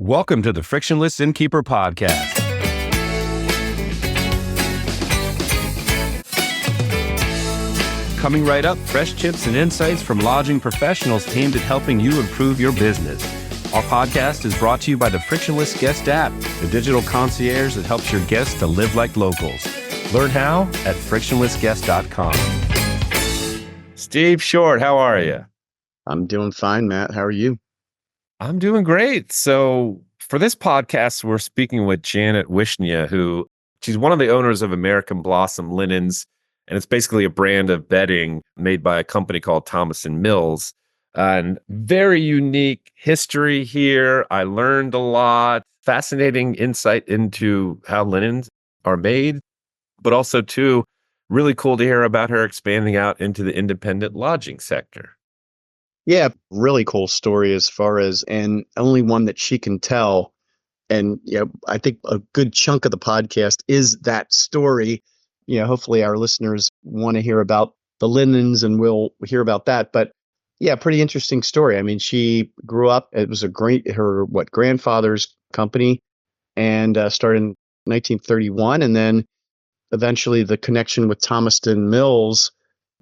Welcome to the Frictionless Innkeeper Podcast. Coming right up, fresh tips and insights from lodging professionals aimed at helping you improve your business. Our podcast is brought to you by the Frictionless Guest App, the digital concierge that helps your guests to live like locals. Learn how at frictionlessguest.com. Steve Short, how are you? I'm doing fine, Matt. How are you? I'm doing great. So for this podcast, we're speaking with Janet Wyshnia, she's one of the owners of American Blossom Linens, and it's basically a brand of bedding made by a company called Thomaston Mills. And very unique history here. I learned a lot, fascinating insight into how linens are made, but also too, really cool to hear about her expanding out into the independent lodging sector. Yeah, really cool story and only one that she can tell. And I think a good chunk of the podcast is that story. Hopefully our listeners want to hear about the linens and we'll hear about that. But yeah, pretty interesting story. I mean, she grew up, it was her grandfather's company and started in 1931. And then eventually the connection with Thomaston Mills,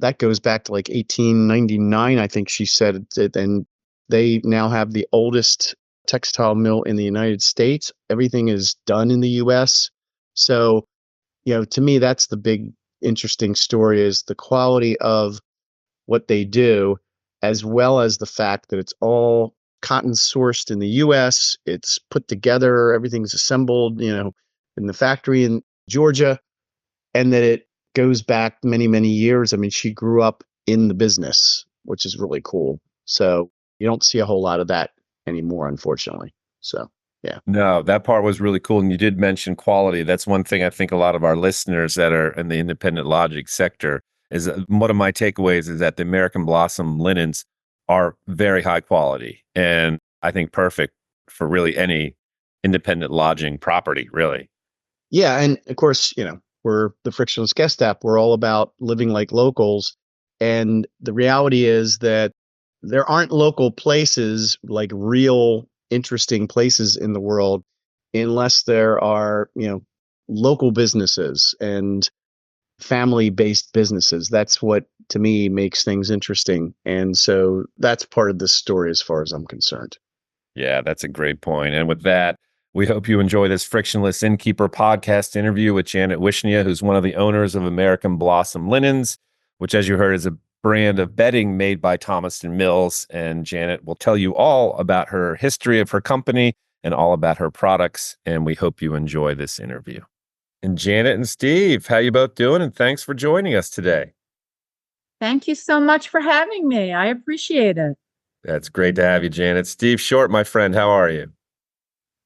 that goes back to like 1899, I think she said it. And they now have the oldest textile mill in the United States. Everything is done in the US. So, to me, that's the big interesting story, is the quality of what they do, as well as the fact that it's all cotton sourced in the US. It's put together, everything's assembled, in the factory in Georgia, and that it goes back many, many years. I mean, she grew up in the business, which is really cool. So you don't see a whole lot of that anymore, unfortunately. So, yeah. No, that part was really cool. And you did mention quality. That's one thing I think a lot of our listeners that are in the independent lodging sector is one of my takeaways is that the American Blossom linens are very high quality. And I think perfect for really any independent lodging property, really. Yeah. And of course, we're the Frictionless Guest App. We're all about living like locals. And the reality is that there aren't local places, like real interesting places in the world, unless there are, local businesses and family-based businesses. That's what, to me, makes things interesting. And so that's part of this story as far as I'm concerned. Yeah, that's a great point. And with that, we hope you enjoy this Frictionless Innkeeper podcast interview with Janet Wyshnia, who's one of the owners of American Blossom Linens, which, as you heard, is a brand of bedding made by Thomaston Mills. And Janet will tell you all about her history of her company and all about her products. And we hope you enjoy this interview. And Janet and Steve, how you both doing? And thanks for joining us today. Thank you so much for having me. I appreciate it. That's great to have you, Janet. Steve Short, my friend, how are you?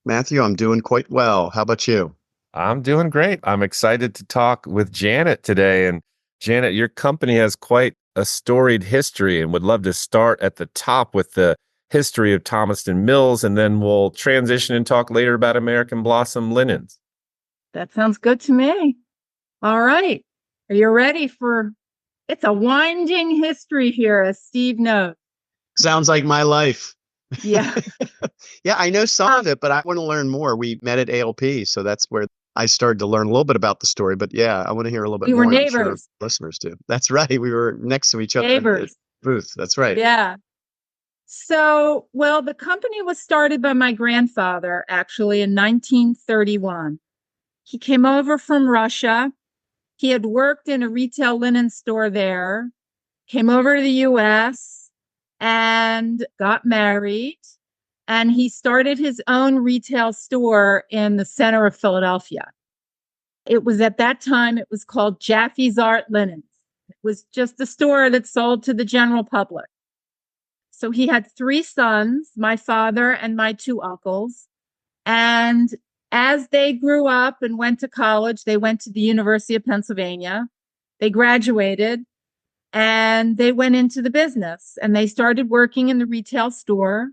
Matthew, I'm doing quite well. How about you? I'm doing great. I'm excited to talk with Janet today. And Janet, your company has quite a storied history and would love to start at the top with the history of Thomaston Mills, and then we'll transition and talk later about American Blossom Linens. That sounds good to me. All right. Are you ready it's a winding history here, as Steve knows. Sounds like my life. Yeah. Yeah, I know some of it, but I want to learn more. We met at ALP, so that's where I started to learn a little bit about the story. But yeah, I want to hear a little bit more. We were I'm sure neighbors. Listeners do. That's right. We were next to each other Neighbors. at the booth. That's right. Yeah. So, the company was started by my grandfather, actually, in 1931. He came over from Russia. He had worked in a retail linen store there, came over to the US and got married. And he started his own retail store in the center of Philadelphia. It was at that time, it was called Jaffe's Art Linens. It was just a store that sold to the general public. So he had 3 sons, my father and my 2 uncles. And as they grew up and went to college, they went to the University of Pennsylvania. They graduated and they went into the business and they started working in the retail store.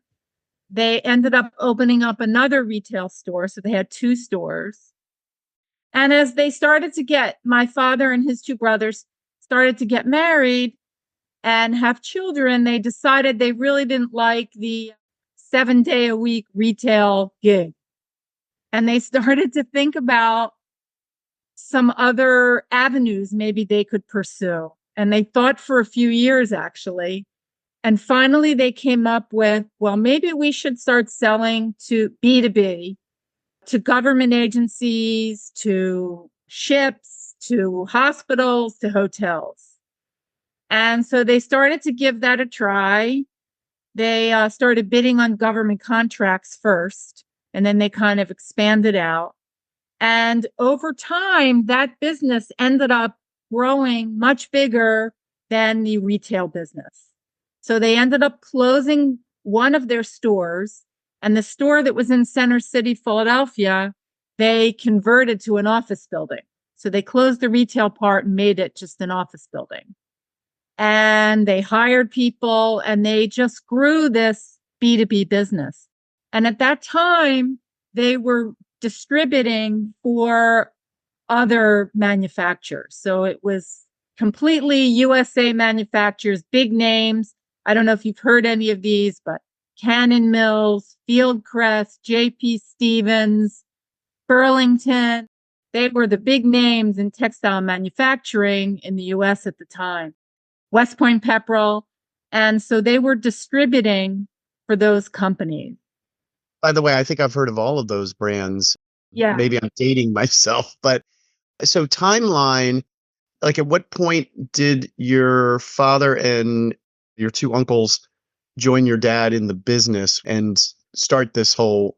They ended up opening up another retail store. So they had 2 stores. And as they started my father and his 2 brothers started to get married and have children, they decided they really didn't like the 7-day-a-week retail gig. And they started to think about some other avenues maybe they could pursue. And they thought for a few years, actually. And finally, they came up with, well, maybe we should start selling to B2B, to government agencies, to ships, to hospitals, to hotels. And so they started to give that a try. They started bidding on government contracts first, and then they kind of expanded out. And over time, that business ended up growing much bigger than the retail business. So they ended up closing one of their stores, and the store that was in Center City, Philadelphia, they converted to an office building. So they closed the retail part and made it just an office building. And they hired people, and they just grew this B2B business. And at that time, they were distributing for other manufacturers. So it was completely USA manufacturers, big names. I don't know if you've heard any of these, but Cannon Mills, Fieldcrest, J.P. Stevens, Burlington. They were the big names in textile manufacturing in the US at the time. West Point Pepperell. And so they were distributing for those companies. By the way, I think I've heard of all of those brands. Yeah. Maybe I'm dating myself, but so timeline, like at what point did your father and your two uncles join your dad in the business and start this whole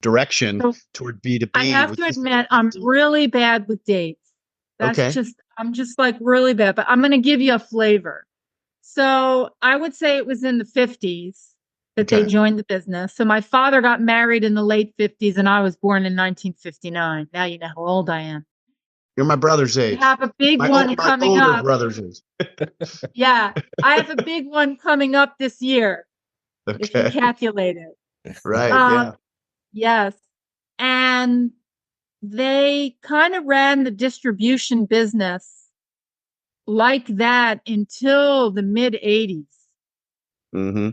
direction So toward B2B? I have to admit, I'm really bad with dates. Okay. I'm just like really bad, but I'm going to give you a flavor. So I would say it was in the 50s that they Okay. joined the business. So my father got married in the late 50s, and I was born in 1959. Now you know how old I am. You're my brother's We age. have a big one My coming older up. brother's age. Yeah, I have a big one coming up this year, if you Okay. calculate it. Right. Yeah. Yes. And they kind of ran the distribution business like that until the mid 80s. Mm-hmm.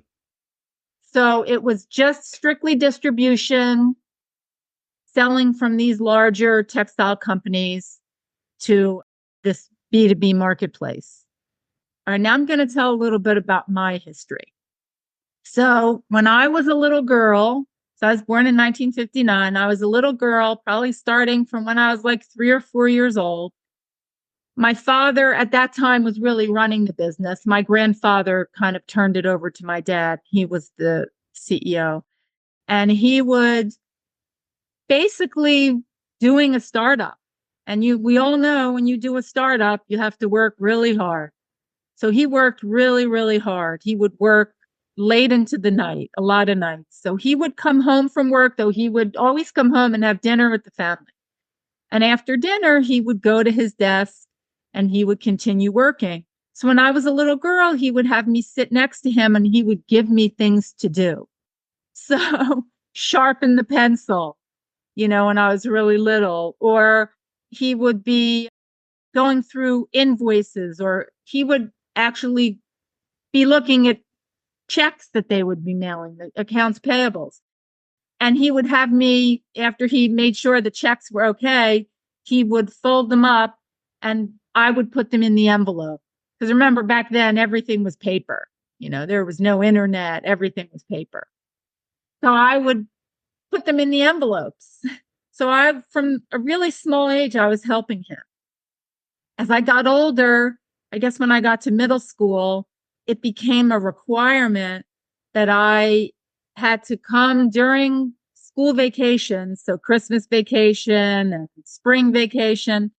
So it was just strictly distribution, selling from these larger textile companies to this B2B marketplace. All right, now I'm going to tell a little bit about my history. So when I was a little girl, so I was born in 1959, I was a little girl, probably starting from when I was like 3 or 4 years old. My father at that time was really running the business. My grandfather kind of turned it over to my dad. He was the CEO. And he would basically doing a startup. And we all know when you do a startup, you have to work really hard. So he worked really, really hard. He would work late into the night, a lot of nights. So he would come home from work, though he would always come home and have dinner with the family. And after dinner, he would go to his desk and he would continue working. So when I was a little girl, he would have me sit next to him and he would give me things to do. So sharpen the pencil, when I was really little, or he would be going through invoices, or he would actually be looking at checks that they would be mailing, the accounts payables. And he would have me, after he made sure the checks were okay, he would fold them up and I would put them in the envelope. Because remember, back then, everything was paper. There was no internet, everything was paper. So I would put them in the envelopes. So from a really small age, I was helping him. As I got older, I guess when I got to middle school, it became a requirement that I had to come during school vacations, so Christmas vacation and spring vacation.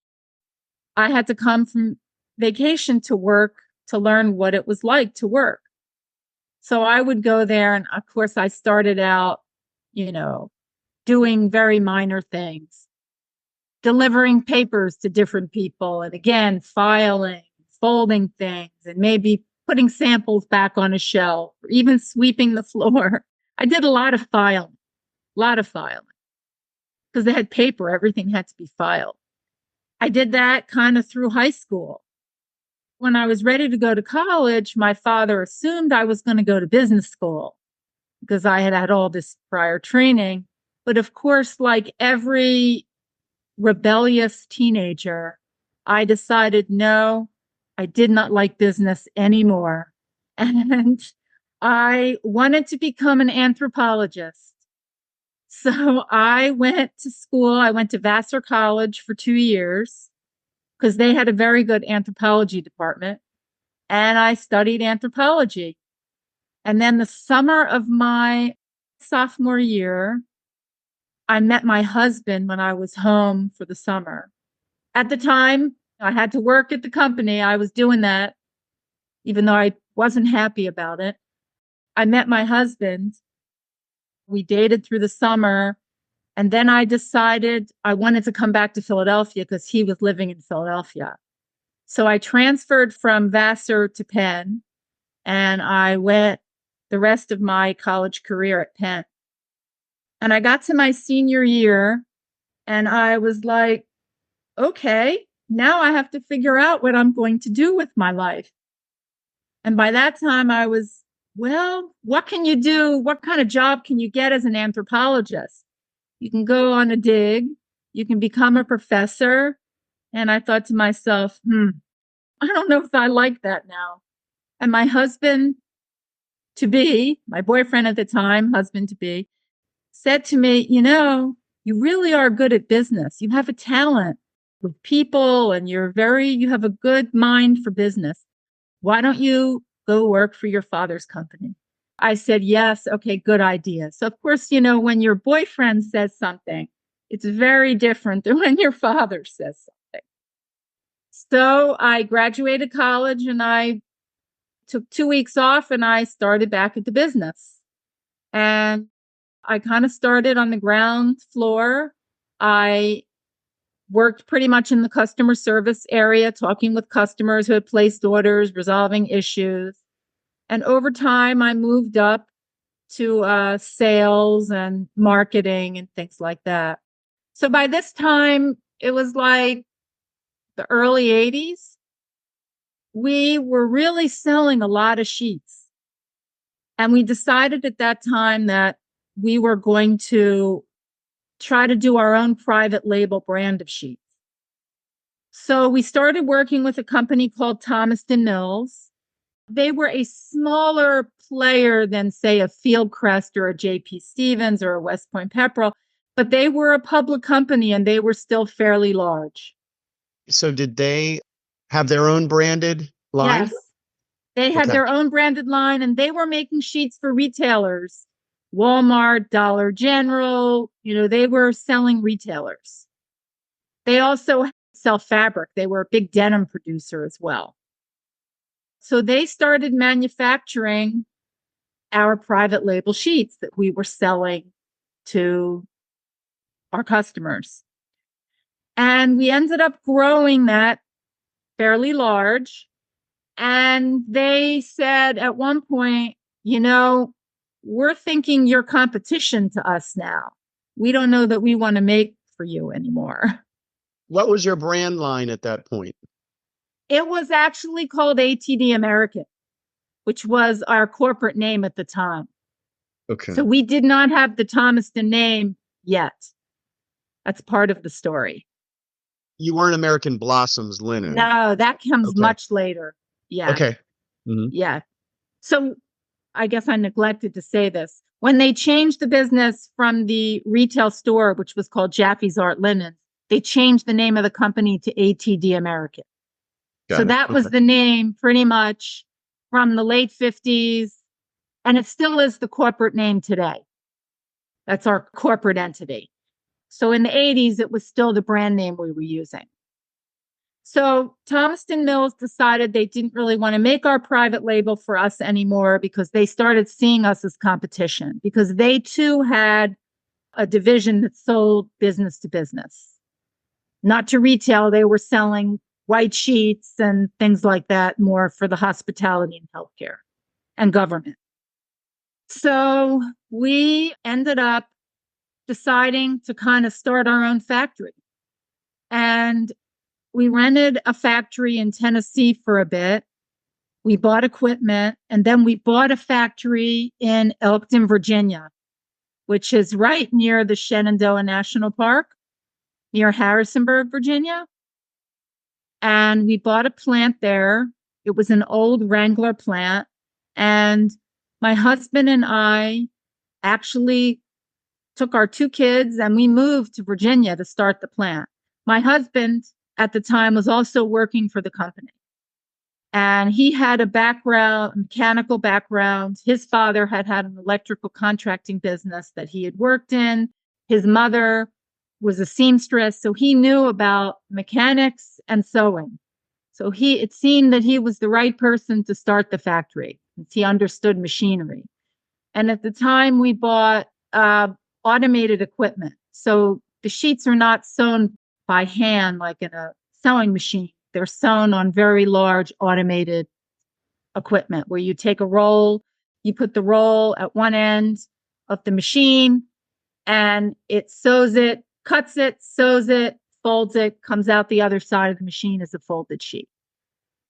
I had to come from vacation to work to learn what it was like to work. So I would go there, and of course, I started out, doing very minor things, delivering papers to different people, and again, filing, folding things, and maybe putting samples back on a shelf, or even sweeping the floor. I did a lot of filing, because they had paper, everything had to be filed. I did that kind of through high school. When I was ready to go to college, my father assumed I was going to go to business school. because I had had all this prior training. But of course, like every rebellious teenager, I decided, no, I did not like business anymore. And I wanted to become an anthropologist. So I went to school. I went to Vassar College for 2 years because they had a very good anthropology department. And I studied anthropology. And then the summer of my sophomore year, I met my husband when I was home for the summer. At the time, I had to work at the company. I was doing that, even though I wasn't happy about it. I met my husband. We dated through the summer. And then I decided I wanted to come back to Philadelphia because he was living in Philadelphia. So I transferred from Vassar to Penn, and I went the rest of my college career at Penn. And I got to my senior year, and I was like, okay, now I have to figure out what I'm going to do with my life. And by that time, I was, well, what can you do? What kind of job can you get as an anthropologist? You can go on a dig, you can become a professor. And I thought to myself, I don't know if I like that now. And my husband to be, my boyfriend at the time, husband to be, said to me, you really are good at business. You have a talent with people and you have a good mind for business. Why don't you go work for your father's company? I said, yes. Okay, good idea. So of course, when your boyfriend says something, it's very different than when your father says something. So I graduated college and I took 2 weeks off and I started back at the business. And I kind of started on the ground floor. I worked pretty much in the customer service area, talking with customers who had placed orders, resolving issues. And over time, I moved up to sales and marketing and things like that. So by this time, it was like the early 80s. We were really selling a lot of sheets. And we decided at that time that we were going to try to do our own private label brand of sheets. So we started working with a company called Thomaston Mills. They were a smaller player than, say, a Fieldcrest or a J.P. Stevens or a West Point Pepperell, but they were a public company and they were still fairly large. So did they have their own branded line? Yes, they had their own branded line and they were making sheets for retailers, Walmart, Dollar General, they were selling retailers. They also sell fabric. They were a big denim producer as well. So they started manufacturing our private label sheets that we were selling to our customers. And we ended up growing that fairly large. And they said at one point, we're thinking you're competition to us now. We don't know that we want to make for you anymore. What was your brand line at that point? It was actually called ATD American, which was our corporate name at the time. Okay. So we did not have the Thomaston name yet. That's part of the story. You weren't American Blossoms Linen. No, that comes much later. Yeah. Okay. Mm-hmm. Yeah. So I guess I neglected to say this. When they changed the business from the retail store, which was called Jaffe's Art Linen, they changed the name of the company to ATD American. So that was the name pretty much from the late 50s. And it still is the corporate name today. That's our corporate entity. So in the 80s, it was still the brand name we were using. So Thomaston Mills decided they didn't really want to make our private label for us anymore because they started seeing us as competition because they too had a division that sold business to business. Not to retail, they were selling white sheets and things like that more for the hospitality and healthcare and government. So we ended up deciding to kind of start our own factory. And we rented a factory in Tennessee for a bit. We bought equipment, and then we bought a factory in Elkton, Virginia, which is right near the Shenandoah National Park, near Harrisonburg, Virginia. And we bought a plant there. It was an old Wrangler plant. And my husband and I actually took our 2 kids and we moved to Virginia to start the plant. My husband at the time was also working for the company. And he had a mechanical background. His father had an electrical contracting business that he had worked in. His mother was a seamstress, so he knew about mechanics and sewing. So it seemed that he was the right person to start the factory. He understood machinery. And at the time, we bought automated equipment. So the sheets are not sewn by hand like in a sewing machine. They're sewn on very large automated equipment where you take a roll, you put the roll at one end of the machine, and it sews it, cuts it, sews it, folds it, comes out the other side of the machine as a folded sheet.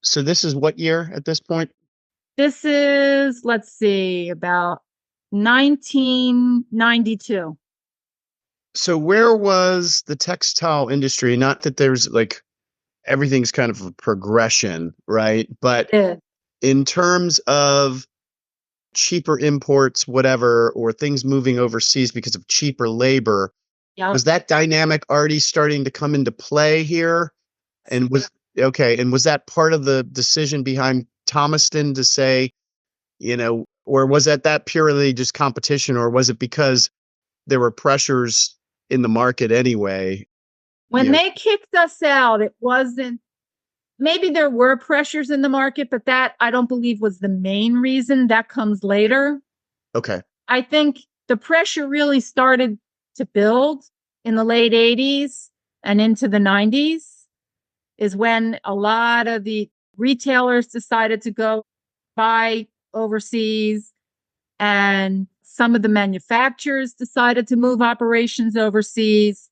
So this is what year at this point? This is, let's see, about 1992. So where was the textile industry? Not that there's like everything's kind of a progression, right? But Yeah. in terms of cheaper imports, whatever, or things moving overseas because of cheaper labor, Yeah. was that dynamic already starting to come into play here? And was that part of the decision behind Thomaston to say, or was that purely just competition, or was it because there were pressures in the market anyway? When they kicked us out, it wasn't, maybe there were pressures in the market, but that I don't believe was the main reason. That comes later. Okay. I think the pressure really started to build in the late 80s and into the 90s is when a lot of the retailers decided to go buy overseas, and some of the manufacturers decided to move operations overseas.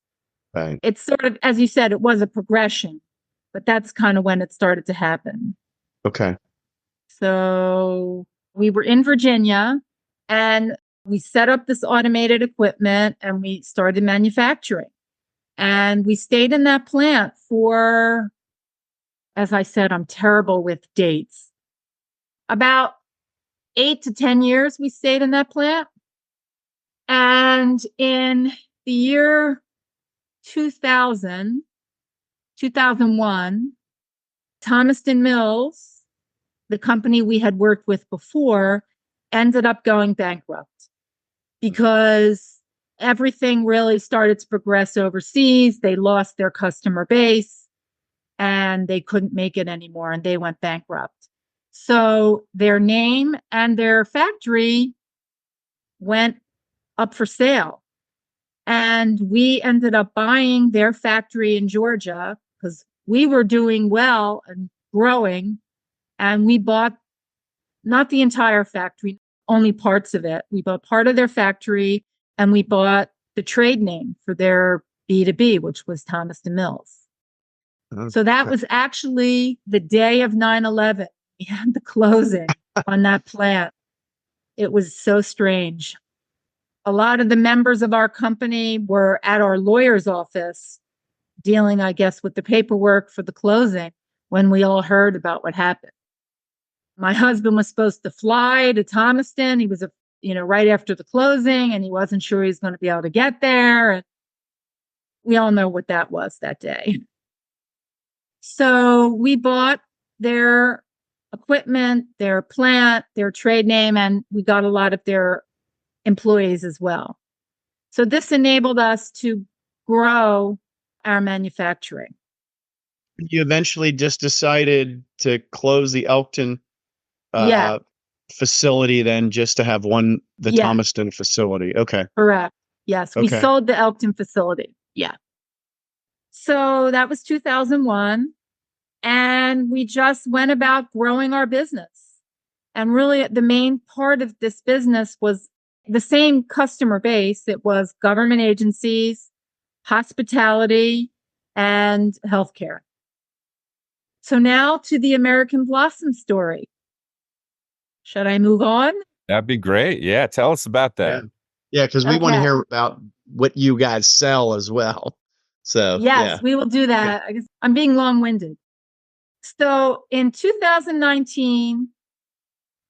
Right. It's sort of, as you said, it was a progression, but that's kind of when it started to happen. Okay. So we were in Virginia and we set up this automated equipment and we started manufacturing. And we stayed in that plant for, as I said, I'm terrible with dates. About 8 to 10 years we stayed in that plant. And in the year 2001, Thomaston Mills, the company we had worked with before, ended up going bankrupt because everything really started to progress overseas. They lost their customer base and they couldn't make it anymore and they went bankrupt. So their name and their factory went up for sale. And we ended up buying their factory in Georgia because we were doing well and growing. And we bought not the entire factory, only parts of it. We bought part of their factory and we bought the trade name for their B2B, which was Thomaston Mills. So that was actually the day of 9/11. We had the closing on that plant. It was so strange. A lot of the members of our company were at our lawyer's office dealing, I guess, with the paperwork for the closing when we all heard about what happened. My husband was supposed to fly to Thomaston. He was, right after the closing, and he wasn't sure he was going to be able to get there. And we all know what that was that day. So we bought their equipment, their plant, their trade name, and we got a lot of their employees as well. So this enabled us to grow our manufacturing. You eventually just decided to close the Elkton facility then just to have the Thomaston facility. Okay. Correct. Yes. We sold the Elkton facility. Yeah. So that was 2001. And we just went about growing our business. And really the main part of this business was the same customer base. It was government agencies, hospitality, and healthcare. So now to the American Blossom story. Should I move on? That'd be great. Yeah, tell us about Yeah. that. Yeah, because we want to Okay. hear about what you guys sell as well. So, Yes, yeah. we will do that. I guess I'm being long-winded. So in 2019,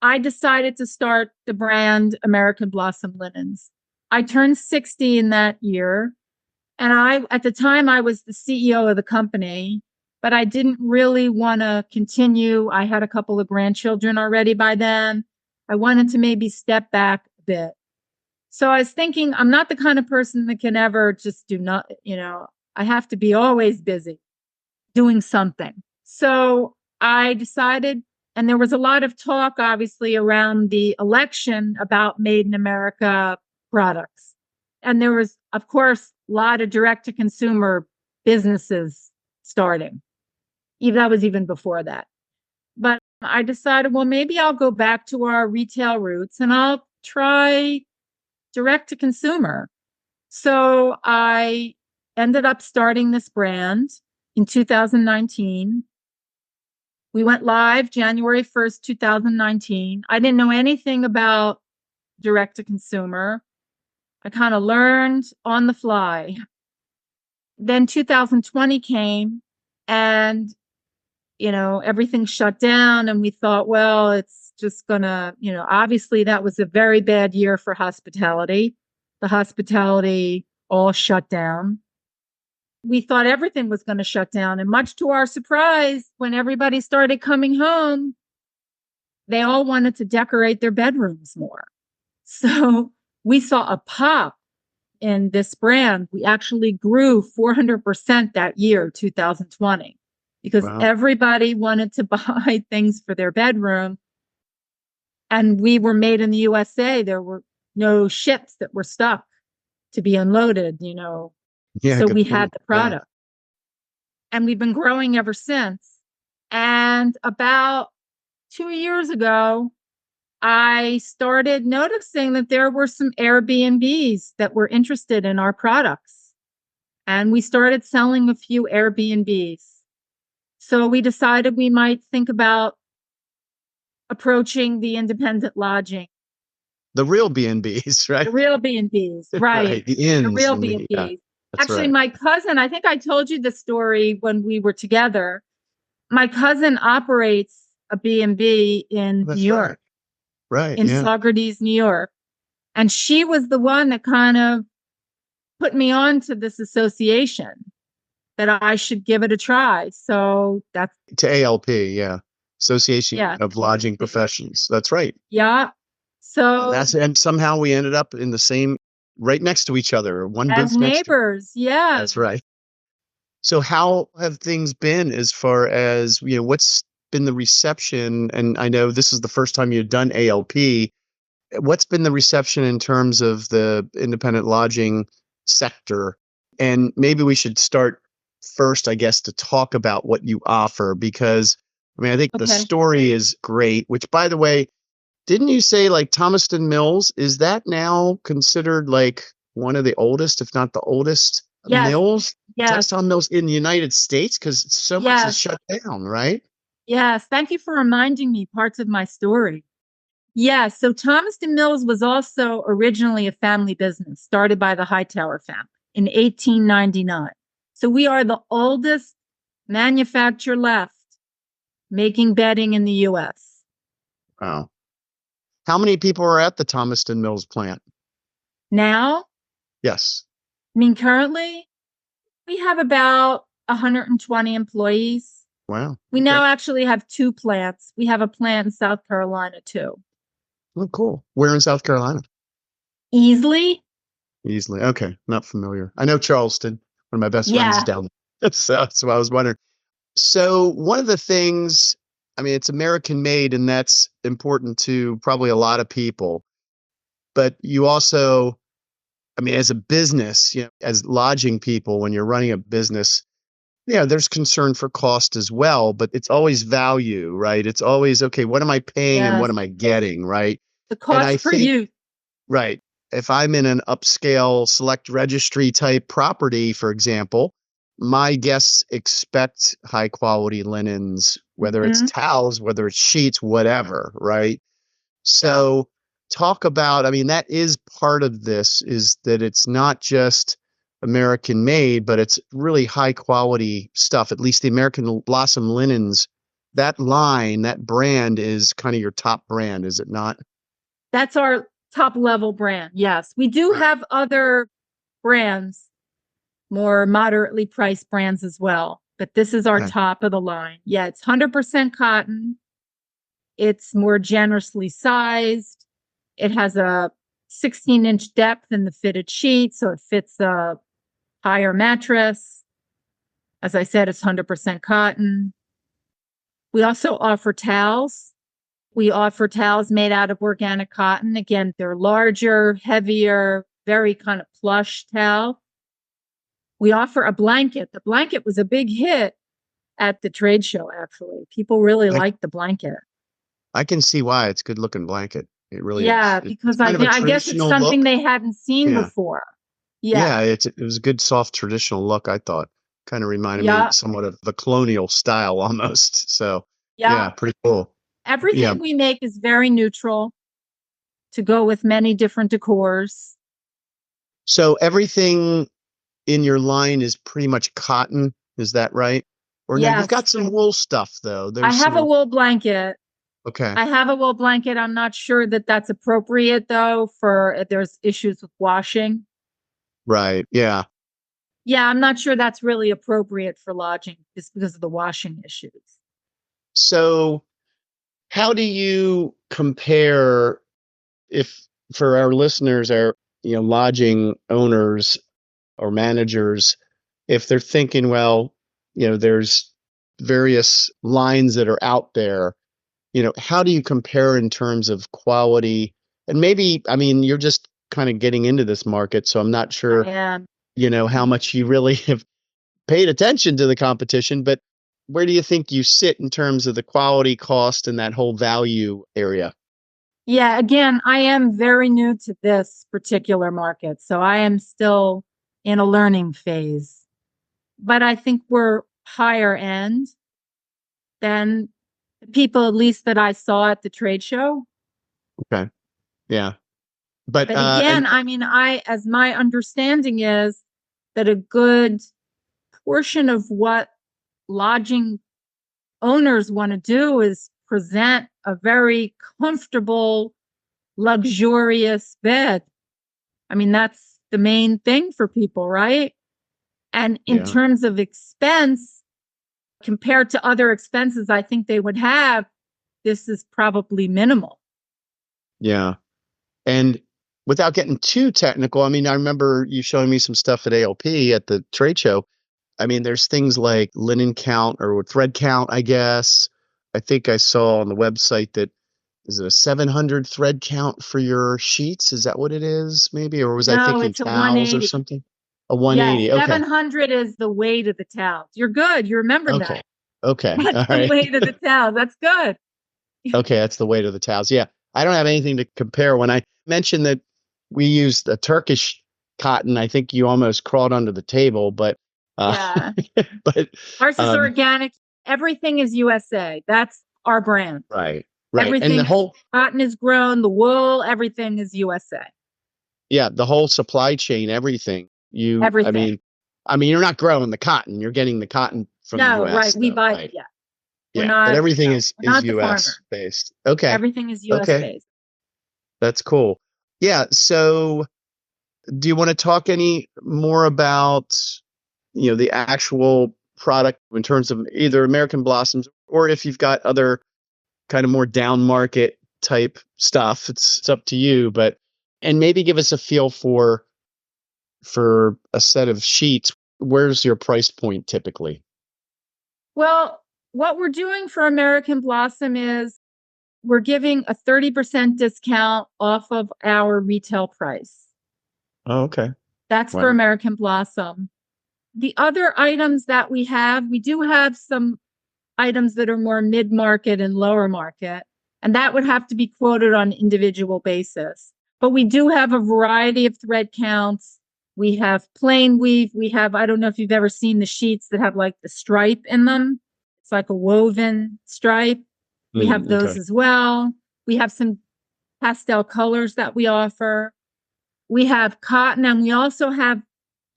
I decided to start the brand American Blossom Linens. I turned 60 in that year. And at the time, I was the CEO of the company, but I didn't really want to continue. I had a couple of grandchildren already by then. I wanted to maybe step back a bit. So I was thinking, I'm not the kind of person that can ever just do not, I have to be always busy doing something. So I decided, and there was a lot of talk, obviously, around the election about Made in America products. And there was, of course, a lot of direct to consumer businesses starting. Even that was even before that. But I decided, well, maybe I'll go back to our retail roots and I'll try direct to consumer. So I ended up starting this brand in 2019. We went live January 1st, 2019. I didn't know anything about direct to consumer. I kind of learned on the fly. Then 2020 came and, everything shut down. And we thought, well, it's just going to, obviously that was a very bad year for hospitality. The hospitality all shut down. We thought everything was going to shut down. And much to our surprise, when everybody started coming home, they all wanted to decorate their bedrooms more. So we saw a pop in this brand. We actually grew 400% that year, 2020, because everybody wanted to buy things for their bedroom. And we were made in the USA. There were no ships that were stuck to be unloaded, Yeah, so good we point. had the product. And we've been growing ever since. And about 2 years ago, I started noticing that there were some Airbnbs that were interested in our products. And we started selling a few Airbnbs. So we decided we might think about approaching the independent lodging. The real B&Bs, right? The real B&Bs, right. Right. The inns. The real and B&Bs. yeah, that's Actually, right. my cousin, I think I told you the story when we were together. My cousin operates a B&B in That's New York, right. in Yeah. Saugerties, New York. And she was the one that kind of put me on to this association that I should give it a try. So that's To ALP, yeah. Association yeah. of Lodging Professions. That's right. Yeah. So And somehow we ended up in the same, right next to each other, one as booth next to. neighbors, yeah. That's right. So how have things been as far as, what's been the reception? And I know this is the first time you've done ALP. What's been the reception in terms of the independent lodging sector? And maybe we should start first, I guess, to talk about what you offer, because I think the story is great, which, by the way, didn't you say like Thomaston Mills? Is that now considered like one of the oldest, if not the oldest mills, textile mills in the United States? Because so much is shut down, right? Yes. Thank you for reminding me parts of my story. Yes. So Thomaston Mills was also originally a family business started by the Hightower family in 1899. So we are the oldest manufacturer left making bedding in the U.S. Wow. How many people are at the Thomaston Mills plant? Now? Yes. Currently, we have about 120 employees. Wow. We now actually have 2 plants. We have a plant in South Carolina, too. Oh, cool. Where in South Carolina? Easily. Okay. Not familiar. I know Charleston. One of my best friends is down there. So that's what I was wondering. So one of the things, it's American made, and that's important to probably a lot of people. But you also, as a business, as lodging people, when you're running a business, there's concern for cost as well, but it's always value, right? It's always, okay, what am I paying and what am I getting, right? The And I cost per think, use. right. If I'm in an upscale select registry type property, for example, my guests expect high quality linens, whether it's towels, whether it's sheets, whatever, right? So talk about, I mean, that is part of this, is that it's not just American made, but it's really high quality stuff. At least the American Blossom linens, that line, that brand is kind of your top brand, is it not? That's our top level brand. Yes. We do have other brands, more moderately priced brands as well, but this is our Okay. top of the line. Yeah, it's 100% cotton. It's more generously sized. It has a 16-inch depth in the fitted sheet, so it fits a higher mattress. As I said, it's 100% cotton. We also offer towels. We offer towels made out of organic cotton. Again, they're larger, heavier, very kind of plush towel. We offer a blanket. The blanket was a big hit at the trade show, actually. People really I, liked the blanket. I can see why. It's a good looking blanket. It really is. Yeah, It's because kind of a I guess it's traditional something look. they hadn't seen Yeah. before. Yeah, Yeah, it was a good soft traditional look, I thought. Kind of reminded me yeah, somewhat of the colonial style almost. So yeah, yeah. pretty cool. Yeah. Everything we make is very neutral to go with many different decors. So everything in your line is pretty much cotton, is that right? Or no, you've Yes, got some wool stuff though. I There's have a some, wool blanket. okay, I have a wool blanket. I'm not sure that that's appropriate though for if there's issues with washing. right. Yeah. Yeah, I'm not sure that's really appropriate for lodging just because of the washing issues. So how do you compare, if for our listeners, our lodging owners or managers, if they're thinking, well, there's various lines that are out there, how do you compare in terms of quality? And maybe, I mean, you're just kind of getting into this market, so I'm not I sure, am. how much you really have paid attention to the competition, but where do you think you sit in terms of the quality, cost, and that whole value area? Yeah, again, I am very new to this particular market, so I am still in a learning phase. But I think we're higher end than the people, at least that I saw at the trade show. Okay. Yeah. But But again, and I mean, as my understanding is that a good portion of what lodging owners want to do is present a very comfortable, luxurious bed. I mean, that's the main thing for people, right? And in yeah, terms of expense, compared to other expenses I think they would have, this is probably minimal. yeah. And without getting too technical, I mean, I remember you showing me some stuff at ALP at the trade show. I mean, there's things like linen count or thread count, I guess. I think I saw on the website that, is it a 700 thread count for your sheets? Is that what it is, maybe? Or was I No, thinking it's a towels or 180. something? A Yeah, 180. Okay. 700 is the weight of the towels. You're good. You remembered Okay. that. Okay. That's All the right. weight of the towels. That's good. Okay, that's the weight of the towels. Yeah, I don't have anything to compare. When I mentioned that we used a Turkish cotton, I think you almost crawled under the table. But, uh, Yeah. but, Ours is um, organic. Everything is USA. That's our brand. right, right, and the Everything, whole, cotton is grown, the wool, everything is USA. yeah, the whole supply chain, everything. Everything. I mean, you're not growing the cotton; you're getting the cotton from the No, right. U.S. We though, buy, right? yeah. We're Yeah, but everything we're is not the farmer. U.S. based. Okay, Everything is US okay, based. that's cool. Yeah, so do you want to talk any more about, the actual product in terms of either American Blossoms, or if you've got other kind of more down market type stuff, it's up to you, but and maybe give us a feel for a set of sheets. Where's your price point typically? Well, what we're doing for American Blossom is we're giving a 30% discount off of our retail price. Oh, okay. That's for Wow. American Blossom. The other items that we do have some items that are more mid-market and lower market, and that would have to be quoted on an individual basis. But we do have a variety of thread counts. We have plain weave. We have, I don't know if you've ever seen the sheets that have like the stripe in them. It's like a woven stripe. We have those Okay. as well. We have some pastel colors that we offer. We have cotton, and we also have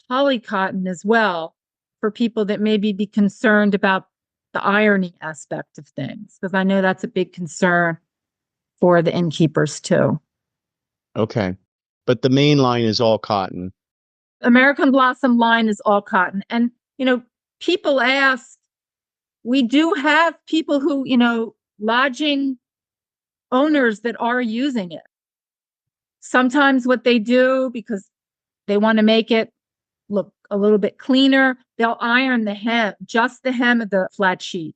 poly cotton as well for people that maybe be concerned about the ironing aspect of things, because I know that's a big concern for the innkeepers too. Okay. But the main line is all cotton. American Blossom line is all cotton. And, people ask, we do have people who, lodging owners that are using it. Sometimes what they do, because they want to make it look a little bit cleaner, they'll iron the hem, just the hem of the flat sheet.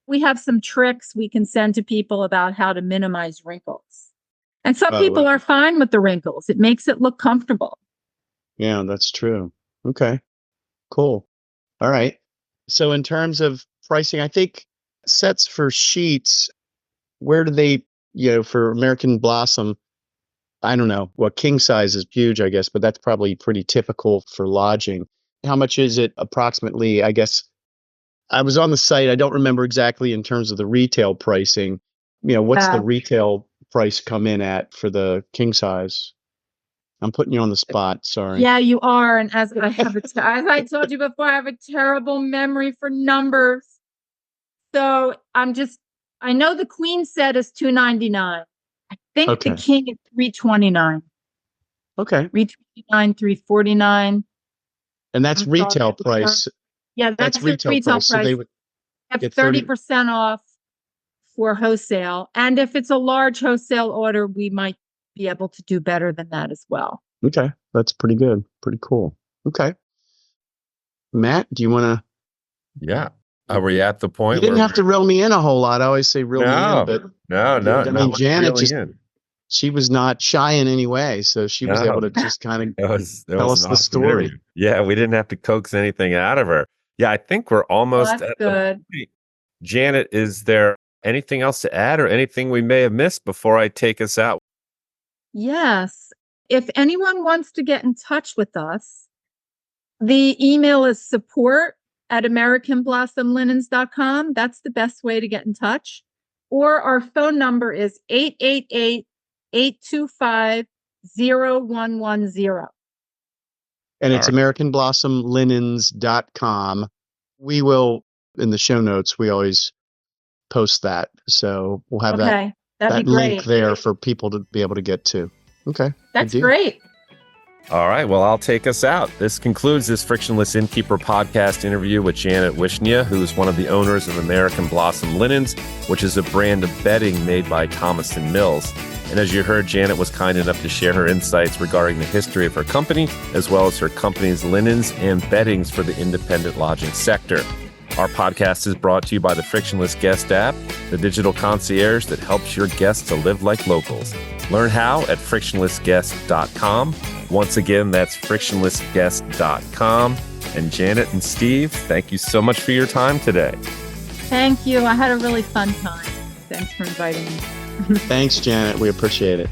We have some tricks we can send to people about how to minimize wrinkles. And some people are fine with the wrinkles. It makes it look comfortable. Yeah, that's true. Okay, cool. All right. So in terms of pricing, I think sets for sheets, where do they, for American Blossom, I don't know. Well, king size is huge, I guess, but that's probably pretty typical for lodging. How much is it approximately? I guess I was on the site. I don't remember exactly in terms of the retail pricing. What's the retail price come in at for the king size? I'm putting you on the spot. Sorry. Yeah, you are. And as I have, as I told you before, I have a terrible memory for numbers. So I know the queen set is $299. I think the king is $329. Okay. $329, $349. And that's retail price. Yeah, that's retail price. So they would have 30% off for wholesale. And if it's a large wholesale order, we might be able to do better than that as well. Okay. That's pretty good. Pretty cool. Okay. Matt, do you want to? Yeah. Are we at the point? You didn't have to reel me in a whole lot. I always say reel me in, but no. I mean, Janet she was not shy in any way, so she was able to just kind of tell us the story. Interview. Yeah, we didn't have to coax anything out of her. Yeah, I think we're almost at the point. Janet, is there anything else to add or anything we may have missed before I take us out? Yes. If anyone wants to get in touch with us, the email is support@AmericanBlossomLinens.com. That's the best way to get in touch. Or our phone number is 888-825-0110. And it's AmericanBlossomLinens.com. We will, in the show notes, we always post that. So we'll have that link there for people to be able to get to. Okay. That's great. All right. Well, I'll take us out. This concludes this Frictionless Innkeeper podcast interview with Janet Wishnia, who is one of the owners of American Blossom Linens, which is a brand of bedding made by Thomaston Mills. And as you heard, Janet was kind enough to share her insights regarding the history of her company, as well as her company's linens and beddings for the independent lodging sector. Our podcast is brought to you by the Frictionless Guest App, the digital concierge that helps your guests to live like locals. Learn how at frictionlessguest.com. Once again, that's frictionlessguest.com. And Janet and Steve, thank you so much for your time today. Thank you. I had a really fun time. Thanks for inviting me. Thanks, Janet. We appreciate it.